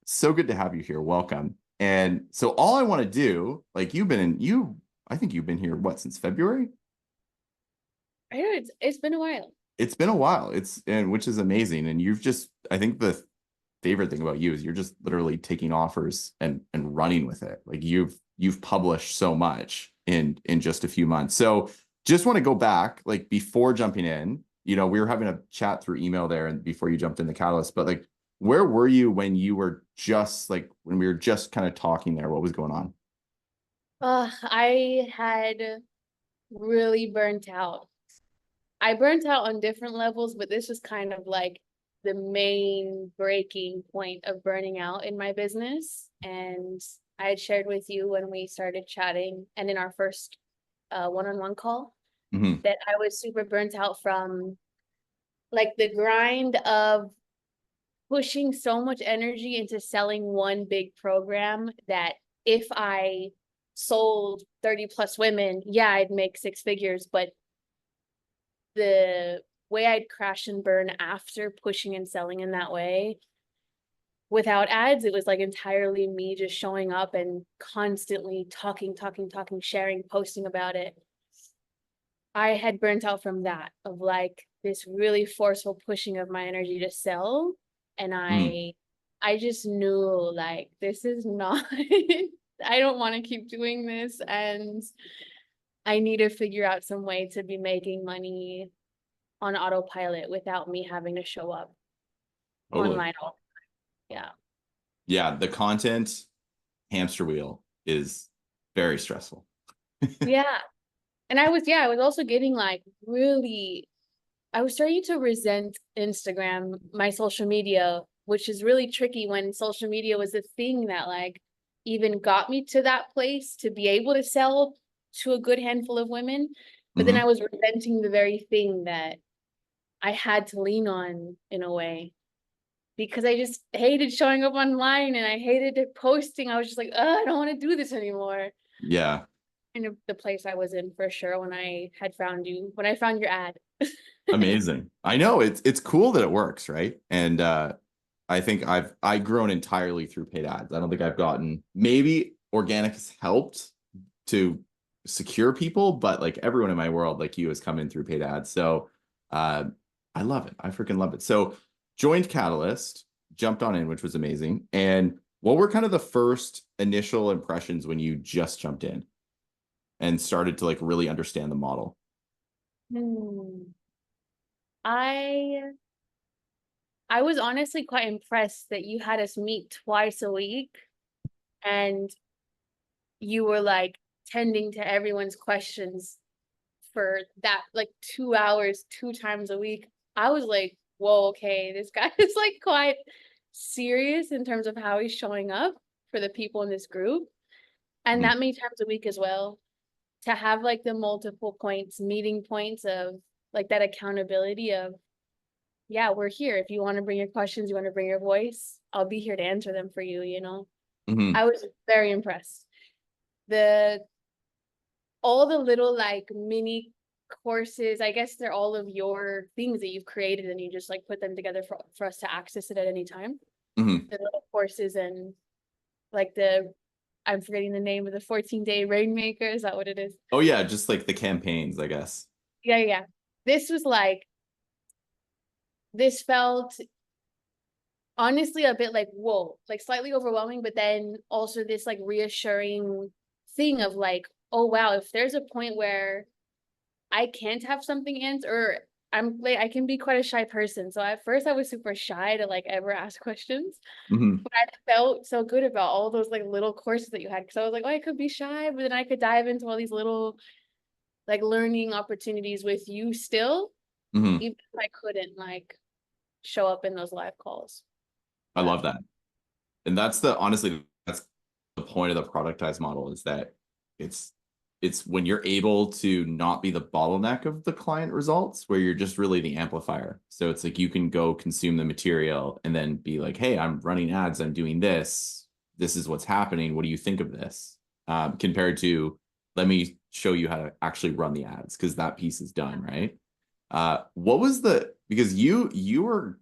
So good to have you here. Welcome. And so all I want to do, like I think you've been here, what, since February? I know it's been a while. It's been a while. Which is amazing. And I think the favorite thing about you is you're just literally taking offers and running with it. Like you've published so much in just a few months. So just want to go back, like before jumping in, we were having a chat through email there and before you jumped in the Catalyst, but like where were you when when we were just kind of talking there? What was going on? I had really burnt out. I burnt out on different levels, but this was kind of like the main breaking point of burning out in my business. And I had shared with you when we started chatting and in our first one-on-one call Hmm. that I was super burnt out from like the grind of pushing so much energy into selling one big program that if I sold 30 plus women, yeah, I'd make six figures. But the way I'd crash and burn after pushing and selling in that way without ads, it was like entirely me just showing up and constantly talking, sharing, posting about it. I had burnt out from that of like this really forceful pushing of my energy to sell. And Mm. I just knew like this is not I don't want to keep doing this and I need to figure out some way to be making money on autopilot without me having to show up Totally. online all the time. Yeah, the content hamster wheel is very stressful. Yeah. Yeah. And I was also getting like really I was starting to resent Instagram, my social media, which is really tricky when social media was the thing that like even got me to that place to be able to sell to a good handful of women. But then I Hmm. was resenting the very thing that I had to lean on in a way because I just hated showing up online and I hated posting. I was just like, I don't want to do this anymore. Yeah. Kind of the place I was in for sure when I had found you, when I found your ad. Amazing. I know it's cool that it works, right? And I think I've grown entirely through paid ads. I don't think I've gotten, maybe organic has helped to secure people, but like everyone in my world, like you, has come in through paid ads. So uh I love it. I freaking love it. So joined Catalyst, jumped on in, which was amazing. And what were kind of the first initial impressions when you just jumped in and started to like really understand the model? Hmm. I I was honestly quite impressed that you had us meet twice a week and you were like tending to everyone's questions for that like 2 hours, two times a week. I was like, whoa, okay, this guy is like quite serious in terms of how he's showing up for the people in this group. And Mhm. that many times a week as well. To have like the multiple points, meeting points of like that accountability of yeah, we're here. If you want to bring your questions, you want to bring your voice, I'll be here to answer them for you, you know? Mhm. I was very impressed. The all the little like mini courses, I guess they're all of your things that you've created and you just like put them together for us to access it at any time. Mhm. The little courses and like the I'm forgetting the name of the 14-day Rainmaker. Is that what it is? Oh yeah, just like the campaigns, I guess. Yeah. This was like this felt honestly a bit like whoa, like slightly overwhelming, but then also this like reassuring thing of like, oh wow, if there's a point where I can't have something answered or I'm like I can be quite a shy person. So at first I was super shy to like ever ask questions. Mhm. But I felt so good about all those like little courses that you had because I was like, oh, I could be shy, but then I could dive into all these little like learning opportunities with you still, Mhm. even if I couldn't like show up in those live calls. I Yeah. love that. And honestly, that's the point of the productized model is that it's it's when you're able to not be the bottleneck of the client results, where you're just really the amplifier. So it's like you can go consume the material and then be like, hey, I'm running ads, I'm doing this. This is what's happening. What do you think of this? Compared to let me show you how to actually run the ads because that piece is done, right? What was the because you were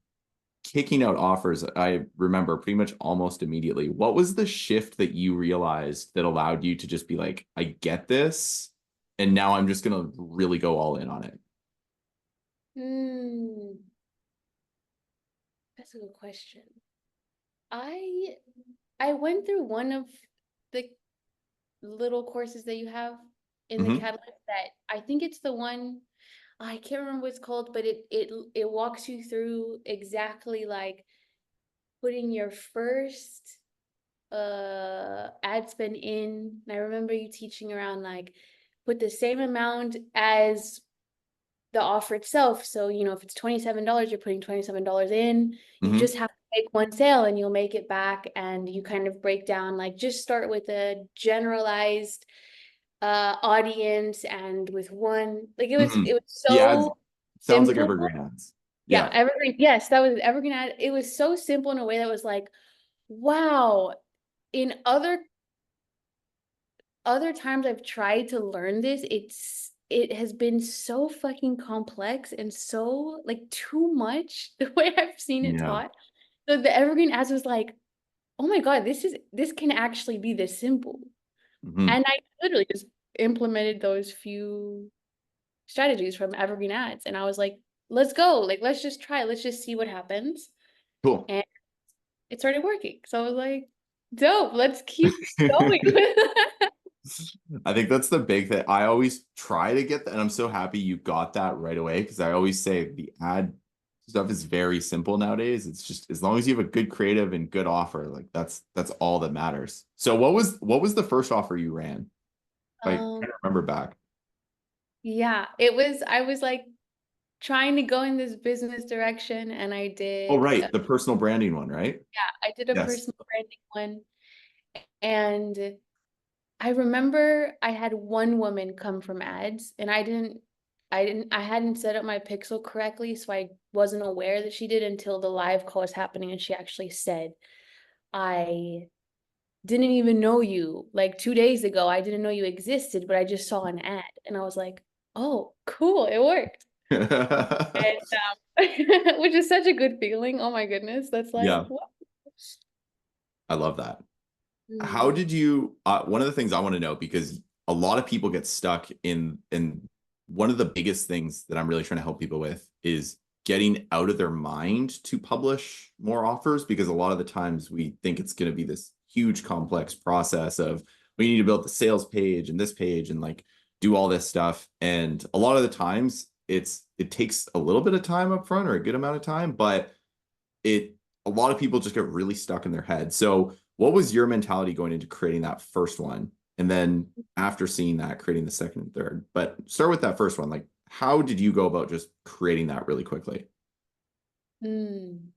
kicking out offers, I remember pretty much almost immediately. What was the shift that you realized that allowed you to just be like, I get this, and now I'm just gonna really go all in on it? Hmm, that's a good question. I I went through one of the little courses that you have in the Hmm. catalog that I think it's the one I can't remember what it's called, but it walks you through exactly like putting your first ad spend in. And I remember you teaching around like put the same amount as the offer itself. So, you know, if it's $27, you're putting $27 in. You Hmm. just have to make one sale and you'll make it back. And you kind of break down like just start with a generalized audience and with one like Hmm. it was The ads so sounds like simple. evergreen ads. Yeah, Yeah. evergreen. Yes, that was evergreen ad. It was so simple in a way that was like, wow. In other times I've tried to learn this, it has been so fucking complex and so like too much the way I've seen it Yeah. taught. So the evergreen ads was like, oh my God, this can actually be this simple. Hmm. And I literally just implemented those few strategies from evergreen ads. And I was like, let's go. Like, let's just try. Let's just see what happens. Cool. And it started working. So I was like, dope. Let's keep going with that. I think that's the big thing. I always try to get that, and I'm so happy you got that right away because I always say the ad stuff is very simple nowadays. It's just as long as you have a good creative and good offer, like that's all that matters. So what was the first offer you ran? If I Um, kind of remember back. yeah, I was like trying to go in this business direction and I Oh, did, right, the personal branding one, right? yeah, I did a Yes. personal branding one. And I remember I had one woman come from ads and I hadn't set up my pixel correctly, so I wasn't aware that she did until the live call was happening and she actually said, I didn't even know you. Like 2 days ago, I didn't know you existed, but I just saw an ad. And I was like, oh, cool, it worked. And which is such a good feeling. Oh my goodness. That's like, Yeah, what? I love that. How Mm, did you one of the things I want to know, because a lot of people get stuck in one of the biggest things that I'm really trying to help people with is getting out of their mind to publish more offers, because a lot of the times we think it's going to be this huge complex process of we need to build the sales page and this page and like do all this stuff, and a lot of the times it takes a little bit of time up front or a good amount of time, but it a lot of people just get really stuck in their head. So what was your mentality going into creating that first one? And then after seeing that, creating the second and third. But start with that first one. Like, how did you go about just creating that really quickly? mm.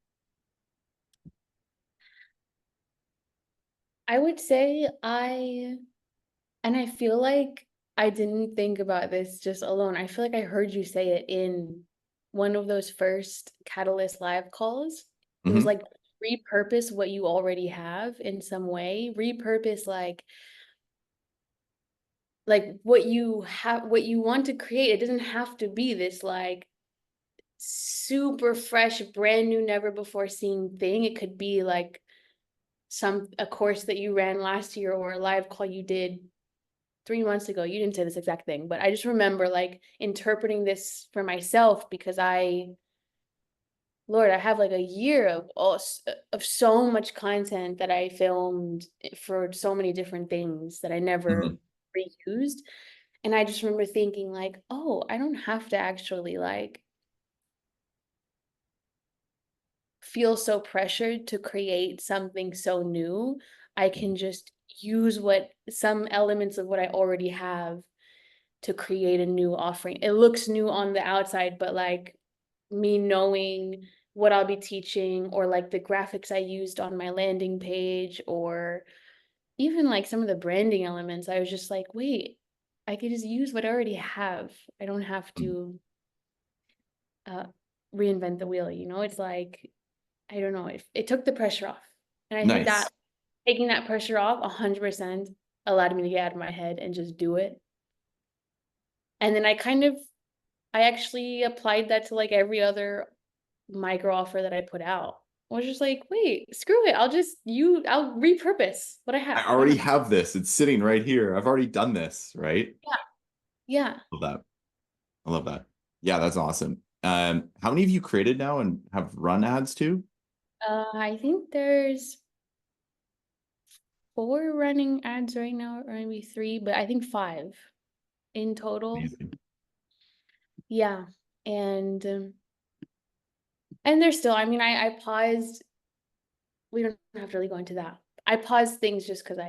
I would say and I feel like I didn't think about this just alone. I feel like I heard you say it in one of those first Catalyst live calls. It was Hmm. like repurpose what you already have in some way. Repurpose like what you have, what you want to create. It doesn't have to be this like super fresh, brand new, never before seen thing. It could be like a course that you ran last year or a live call you did 3 months ago. You didn't say this exact thing, but I just remember like interpreting this for myself because Lord, I have like a year of so much content that I filmed for so many different things that I never Hmm. reused. And I just remember thinking like, oh, I don't have to actually like feel so pressured to create something so new. I can just use what some elements of what I already have to create a new offering. It looks new on the outside, but like me knowing what I'll be teaching or like the graphics I used on my landing page or even like some of the branding elements, I was just like, wait, I could just use what I already have. I don't have to uh, reinvent the wheel, you know? It's like, I don't know, it took the pressure off. And I think that Nice. taking that pressure off 100% allowed me to get out of my head and just do it. And then I actually applied that to like every other micro offer that I put out. I was just like, wait, screw it. I'll repurpose what I I have. Why already not? have this. It's sitting right here. I've already done this, right? Yeah. Yeah. Love that. I love that. Yeah, that's awesome. How many of you created now and have run ads to? I think there's 4 running ads right now, or maybe 3, but I think 5 in total. Amazing. Yeah. And there's still, I mean, I paused. We don't have to really go into that. I paused things just because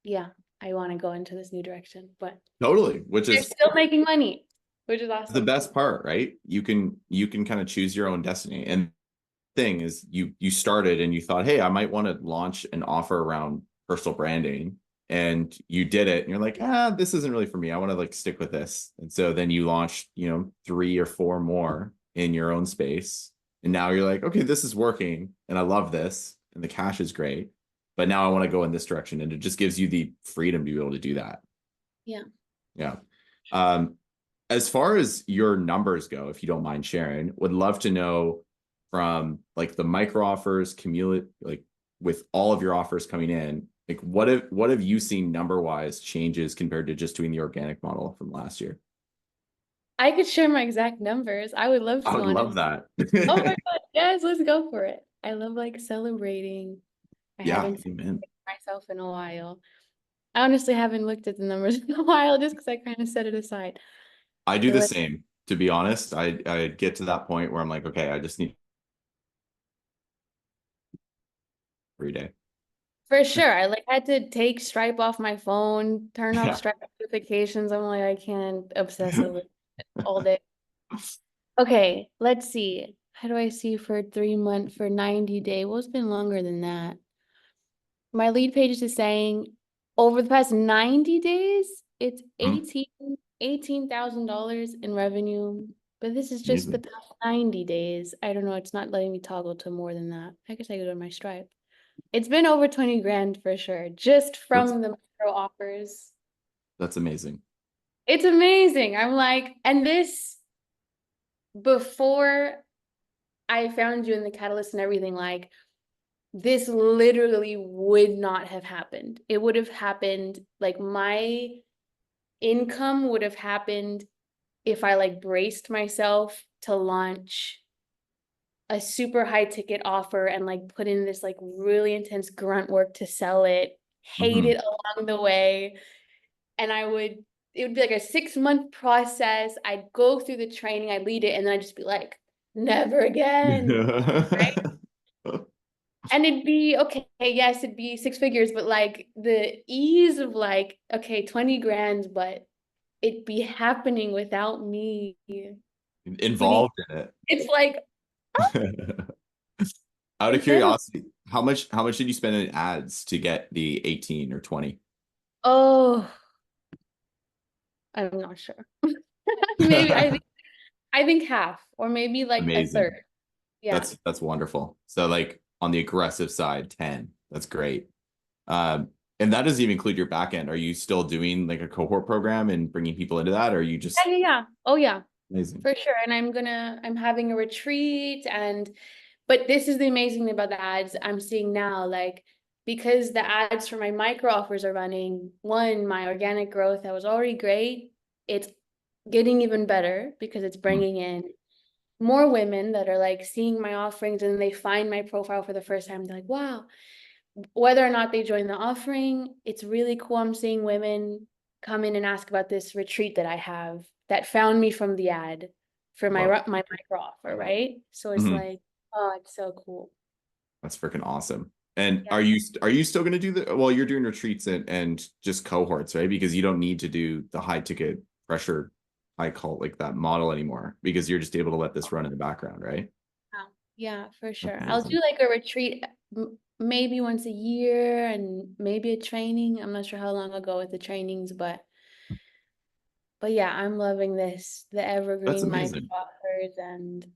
yeah, I want to go into this new direction, but Totally, which they're is still making money, which is the awesome. best part, right? You can kind of choose your own destiny. And thing is you started and you thought, hey, I might want to launch an offer around personal branding. And you did it and you're like, this isn't really for me. I want to like stick with this. And so then you launched, 3 or 4 more in your own space. And now you're like, okay, this is working and I love this and the cash is great. But now I want to go in this direction. And it just gives you the freedom to be able to do that. Yeah. Yeah. Um, as far as your numbers go, if you don't mind sharing, would love to know from like the micro offers, cumulative, like with all of your offers coming in, like what have you seen number wise changes compared to just doing the organic model from last year? I could share my exact numbers. I would love I to would on it. love that. Oh my God. Yes, let's go for it. I love like celebrating. I Yeah, haven't amen. celebrated myself in a while. I honestly haven't looked at the numbers in a while just because I kind of set it aside. I do But the like, same. To be honest, I get to that point where I'm like, okay, I just need every day. for sure, I like had to take Stripe off my phone, turn off Yeah. Stripe notifications. I'm like, I can't obsess over it all day. Okay, let's see. How do I see for 3 month for 90 day? Well, it's been longer than that. My lead page is saying over the past 90 days, it's Mhm. $18,000 in revenue. But this is just the Amazing. past 90 days. I don't know. It's not letting me toggle to more than that. I guess I go to my Stripe. It's been over 20 grand for sure, just That's from the micro offers. that's amazing. It's amazing. I'm like, and this before I found you in the catalyst and everything, like this literally would not have happened. It would have happened like my income would have happened if I like braced myself to launch a super high ticket offer and like put in this like really intense grunt work to sell it, hate Mhm. it along the way. And it would be like a 6 month process. I'd go through the training, I'd lead it, and then I'd just be like, never again. And it'd be okay, yes, it'd be 6 figures, but like the ease of like, okay, 20 grand, but it'd be happening without me putting, Involved in it's like, it. Out of it's been, curiosity, how much did you spend in ads to get the 18 or 20? oh, I'm not sure. Maybe I think half or maybe like a third. Amazing. Yeah. That's wonderful. So like on the aggressive side, 10. That's great. And that doesn't even include your back end. Are you still doing like a cohort program and bringing people into that? Or are you Yeah, just yeah, yeah. Oh yeah, amazing? for sure. And I'm having a retreat but this is the amazing thing about the ads I'm seeing now, like because the ads for my micro offers are running, one, my organic growth that was already great, it's getting even better because it's Mhm. bringing in more women that are like seeing my offerings and they find my profile for the first time. They're like, wow, whether or not they join the offering, it's really cool. I'm seeing women come in and ask about this retreat that I have that found me from the ad for Love. my micro offer, right? So it's Mhm. like, oh, it's so cool. That's freaking awesome. And Yeah. are you still going to do the well, you're doing retreats and just cohorts, right? Because you don't need to do the high ticket pressure, high call like that model anymore because you're just able to let this run in the background, right? Wow. Yeah, for That's sure. I'll do amazing. like a retreat maybe once a year and maybe a training. I'm not sure how long I'll go with the trainings, but yeah, I'm loving this, the That's evergreen micro amazing. offers and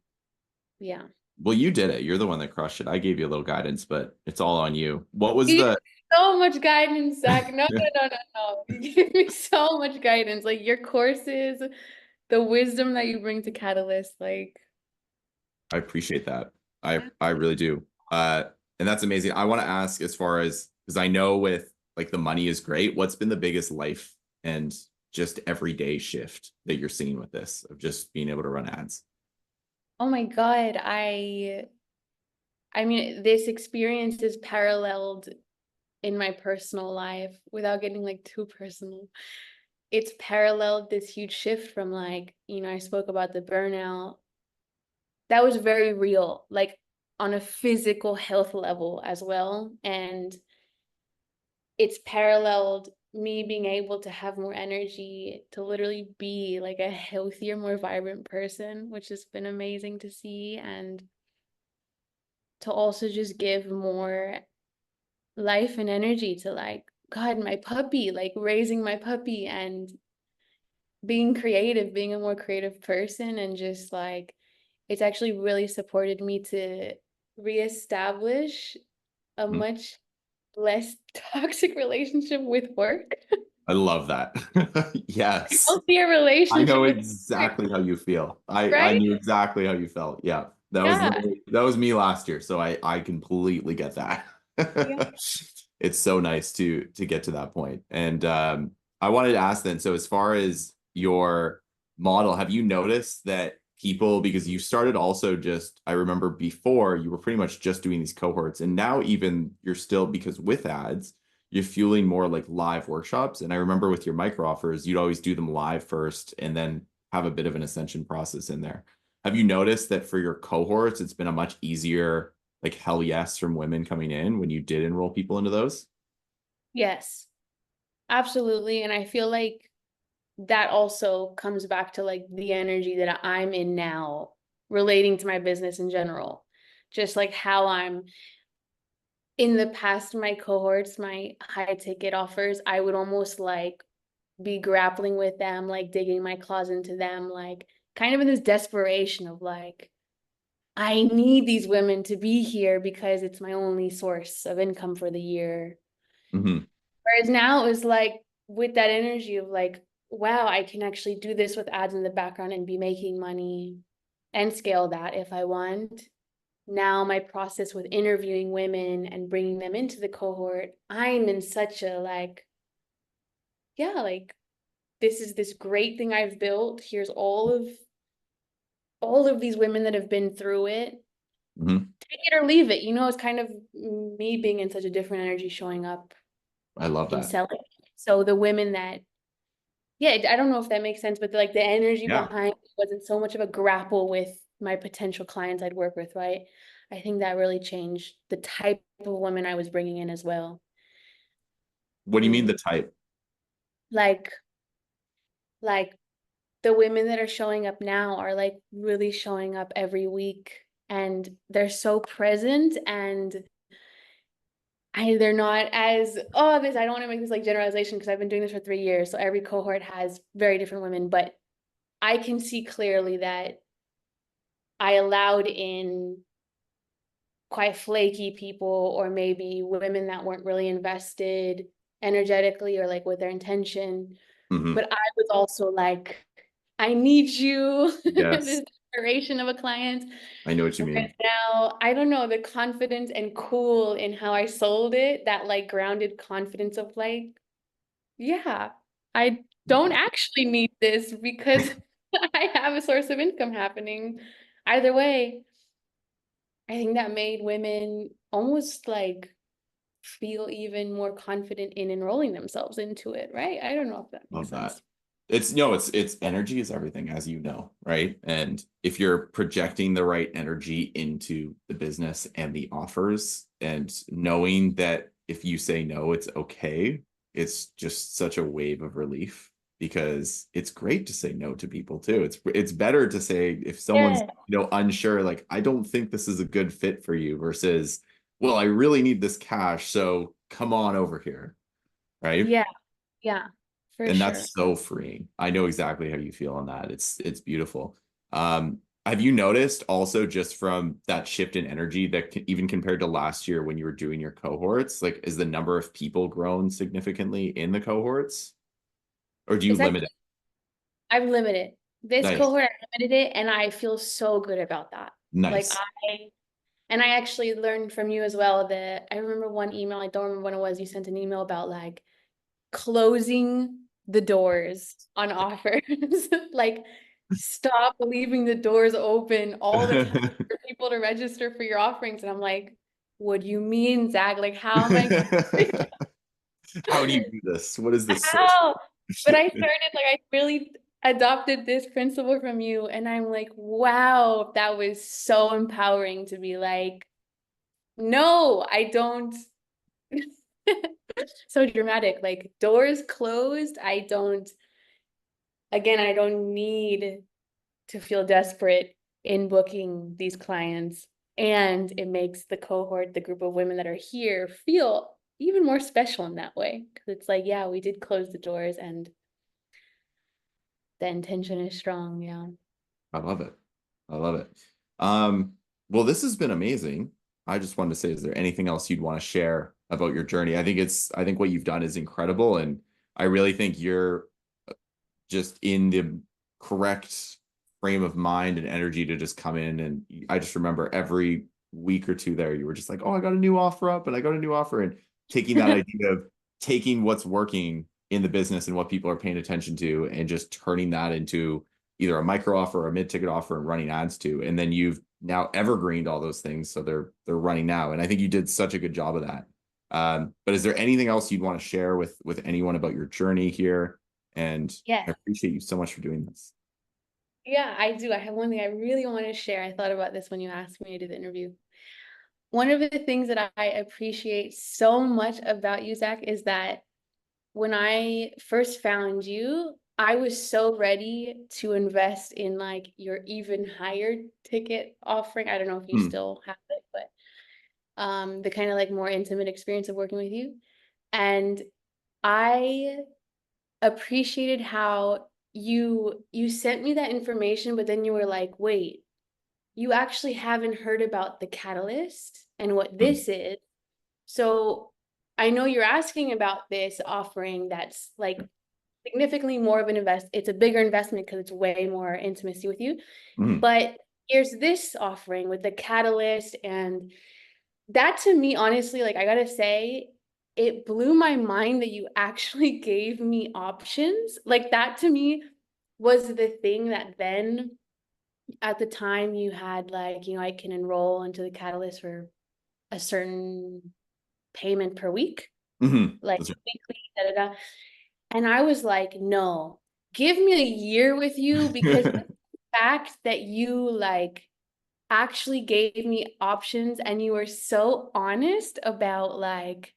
yeah. Well, you did it. You're the one that crushed it. I gave you a little guidance, but it's all on you. What was You gave the me so much guidance, Zach. No, no, no, no, no. You give me so much guidance. Like your courses, the wisdom that you bring to Catalyst, like, I appreciate that. I yeah. I really do. And that's amazing. I want to ask, as far as, because I know with like the money is great, what's been the biggest life and just everyday shift that you're seeing with this of just being able to run ads? Oh my God, I mean, this experience is paralleled in my personal life without getting like too personal. It's paralleled this huge shift from like, I spoke about the burnout. That was very real, like on a physical health level as well. And it's paralleled me being able to have more energy to literally be like a healthier, more vibrant person, which has been amazing to see. And to also just give more life and energy to like, God, my puppy, like raising my puppy and being creative, being a more creative person, and just like it's actually really supported me to reestablish a Mhm. much less toxic relationship with work. I love that. Yes. Healthier I relationship know with work, exactly how you feel. I right? knew exactly how you felt. Yeah. Yeah. That was me last year. So I completely get that. Yeah. It's so nice to get to that point. And I wanted to ask then, so as far as your model, have you noticed that people, because you started also just, I remember before you were pretty much just doing these cohorts, and now even you're still, because with ads, you're fueling more like live workshops. And I remember with your micro offers, you'd always do them live first and then have a bit of an ascension process in there. Have you noticed that for your cohorts, it's been a much easier, like, hell yes from women coming in when you did enroll people into those? Yes, absolutely. And I feel like that also comes back to like the energy that I'm in now relating to my business in general. Just like how I'm in the past, my cohorts, my high ticket offers, I would almost like be grappling with them, like digging my claws into them, like kind of in this desperation of like, I need these women to be here because it's my only source of income for the year. Hmm. Whereas now it was like with that energy of like, wow, I can actually do this with ads in the background and be making money and scale that if I want. Now my process with interviewing women and bringing them into the cohort, I'm in such a like, yeah, like this is this great thing I've built. Here's all of these women that have been through it. Hmm. Take it or leave it. It's kind of me being in such a different energy showing up I love in that. selling. So the women that, yeah, I don't know if that makes sense, but like the energy Yeah. behind it wasn't so much of a grapple with my potential clients I'd work with, right? I think that really changed the type of women I was bringing in as well. What do you mean the Mm. type? Like, like the women that are showing up now are like really showing up every week and they're so present and they're not as, this, I don't want to make this like generalization because I've been doing this for 3 years. So every cohort has very different women, but I can see clearly that I allowed in quite flaky people or maybe women that weren't really invested energetically or like with their intention. Hmm. But I was also like, I need you, Yes, this desperation of a client. I know what you Whereas mean. now, I don't know, the confidence and cool in how I sold it, that like grounded confidence of like, yeah, I don't actually need this because I have a source of income happening. Either way, I think that made women almost like feel even more confident in enrolling themselves into it, right? I don't know if that makes Love that. sense. It's no, it's energy is everything, as you know, right? And if you're projecting the right energy into the business and the offers, and knowing that if you say no, it's okay, it's just such a wave of relief, because it's great to say no to people too. It's better to say, if someone's, Yeah. unsure, like, I don't think this is a good fit for you, versus, well, I really need this cash, so come on over here, right? Yeah. Yeah. For And sure. that's so freeing. I know exactly how you feel on that. It's beautiful. Have you noticed also, just from that shift in energy, that even compared to last year when you were doing your cohorts, like, is the number of people grown significantly in the cohorts, or do you It's limit actually, it? I've limited. This Nice. cohort, I limited it, and I feel so good about that. Like Nice. I actually learned from you as well that I remember one email, I don't remember when it was, you sent an email about like closing the doors on offers. Like stop leaving the doors open all the time for people to register for your offerings. And I'm like, what do you mean, Zach? Like, how am I How do you do this? What is this source? how? But I started like I really adopted this principle from you, and I'm like, wow, that was so empowering to be like, no, I don't. So dramatic, like doors closed. I don't need to feel desperate in booking these clients. And it makes the cohort, the group of women that are here, feel even more special in that way. Because it's like, yeah, we did close the doors and the intention is strong. Yeah. I love it. I love it. Well, this has been amazing. I just wanted to say, is there anything else you'd want to share about your journey? I think what you've done is incredible. And I really think you're just in the correct frame of mind and energy to just come in. And I just remember every week or two there, you were just like, oh, I got a new offer up and I got a new offer. And taking that idea of taking what's working in the business and what people are paying attention to and just turning that into either a micro offer or a mid-ticket offer and running ads to. And then you've now evergreened all those things. So they're running now. And I think you did such a good job of that. But is there anything else you'd want to share with anyone about your journey here? And Yeah. I appreciate you so much for doing this. Yeah, I do. I have one thing I really want to share. I thought about this when you asked me to do the interview. One of the things that I appreciate so much about you, Zach, is that when I first found you, I was so ready to invest in like your even higher ticket offering. I don't know if you still have it, but the kind of like more intimate experience of working with you. And I appreciated how you sent me that information, but then you were like, wait, you actually haven't heard about the catalyst and what this is. So I know you're asking about this offering that's like significantly more of an it's a bigger investment because it's way more intimacy with you. But here's this offering with the catalyst, and that to me, honestly, like I gotta say, it blew my mind that you actually gave me options. Like that to me was the thing that then at the time you had like, you know, I can enroll into the catalyst for a certain payment per week, like That's right. weekly, da da da. And I was like, no, give me a year with you, because the fact that you like actually gave me options and you were so honest about like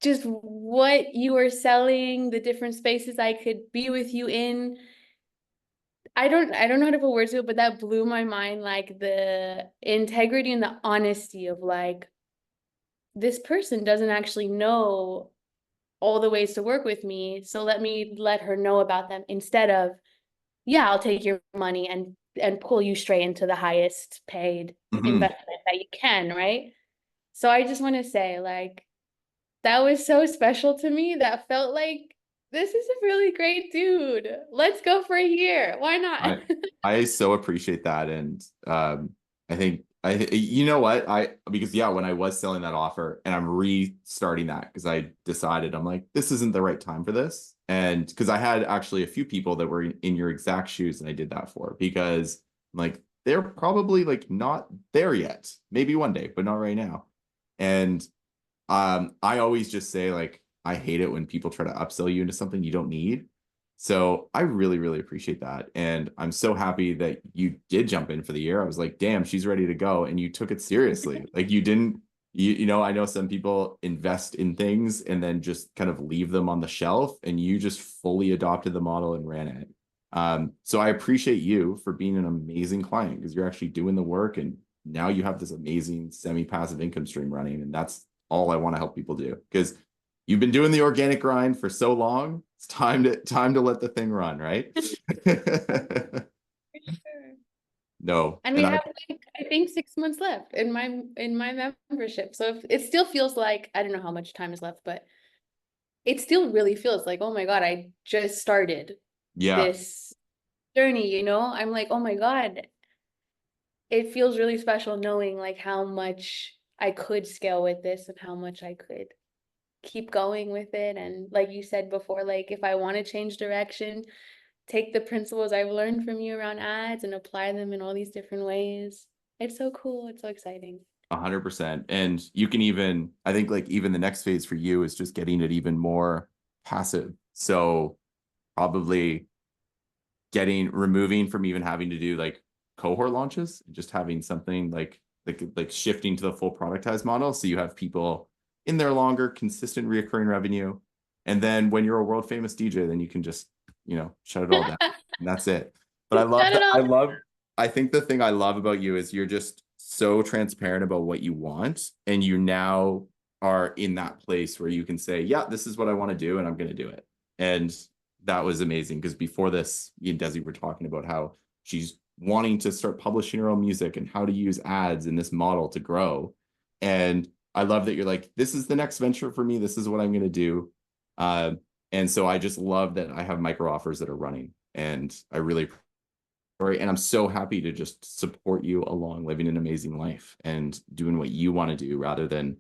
just what you were selling, the different spaces I could be with you in. I don't know how to put words to it, but that blew my mind, like the integrity and the honesty of like, this person doesn't actually know all the ways to work with me, so let her know about them instead of, yeah, I'll take your money and pull you straight into the highest paid investment that you can, right? So I just want to say, like, that was so special to me. That felt like this is a really great dude. Let's go for a year. Why not? I so appreciate that. And I think you know what, because yeah, when I was selling that offer and I'm restarting that because I decided, I'm like, this isn't the right time for this. And because I had actually a few people that were in your exact shoes and I did that for, because like they're probably like not there yet, maybe one day, but not right now. And I always just say like, I hate it when people try to upsell you into something you don't need. So I really, really appreciate that. And I'm so happy that you did jump in for the year. I was like, damn, she's ready to go. And you took it seriously. Like you didn't, you know, I know some people invest in things and then just kind of leave them on the shelf, and you just fully adopted the model and ran it. So I appreciate you for being an amazing client, because you're actually doing the work and now you have this amazing semi-passive income stream running. And that's all I want to help people do, because you've been doing the organic grind for so long. It's time to let the thing run, right? No. And we have like, I think 6 months left in my membership. So if, it still feels like, I don't know how much time is left, but it still really feels like, oh my God, I just started. Yeah, this journey, you know? I'm like, oh my God, it feels really special knowing like how much I could scale with this and how much I could keep going with it. And like you said before, like if I want to change direction, take the principles I've learned from you around ads and apply them in all these different ways. It's so cool. It's so exciting. 100%. And you can even, I think like even the next phase for you is just getting it even more passive. So probably removing from even having to do like cohort launches, just having something like shifting to the full productized model. So you have people in there longer, consistent reoccurring revenue. And then when you're a world famous DJ, then you can just, shut it all down. And that's it. But I love Shut it that. all. I think the thing I love about you is you're just so transparent about what you want. And you now are in that place where you can say, yeah, this is what I want to do, and I'm going to do it. And that was amazing, because before this, me and Desi were talking about how she's wanting to start publishing her own music and how to use ads in this model to grow. And I love that you're like, this is the next venture for me. This is what I'm going to do. And so I just love that I have micro offers that are running, and I really, and I'm so happy to just support you along living an amazing life and doing what you want to do, rather than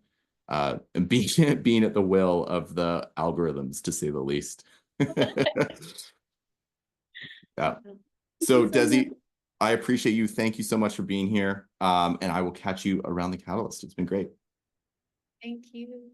being at the will of the algorithms, to say the least. Yeah. Thank So you so much. Desi, I appreciate you. Thank you so much for being here. And I will catch you around the catalyst. It's been great. Thank you.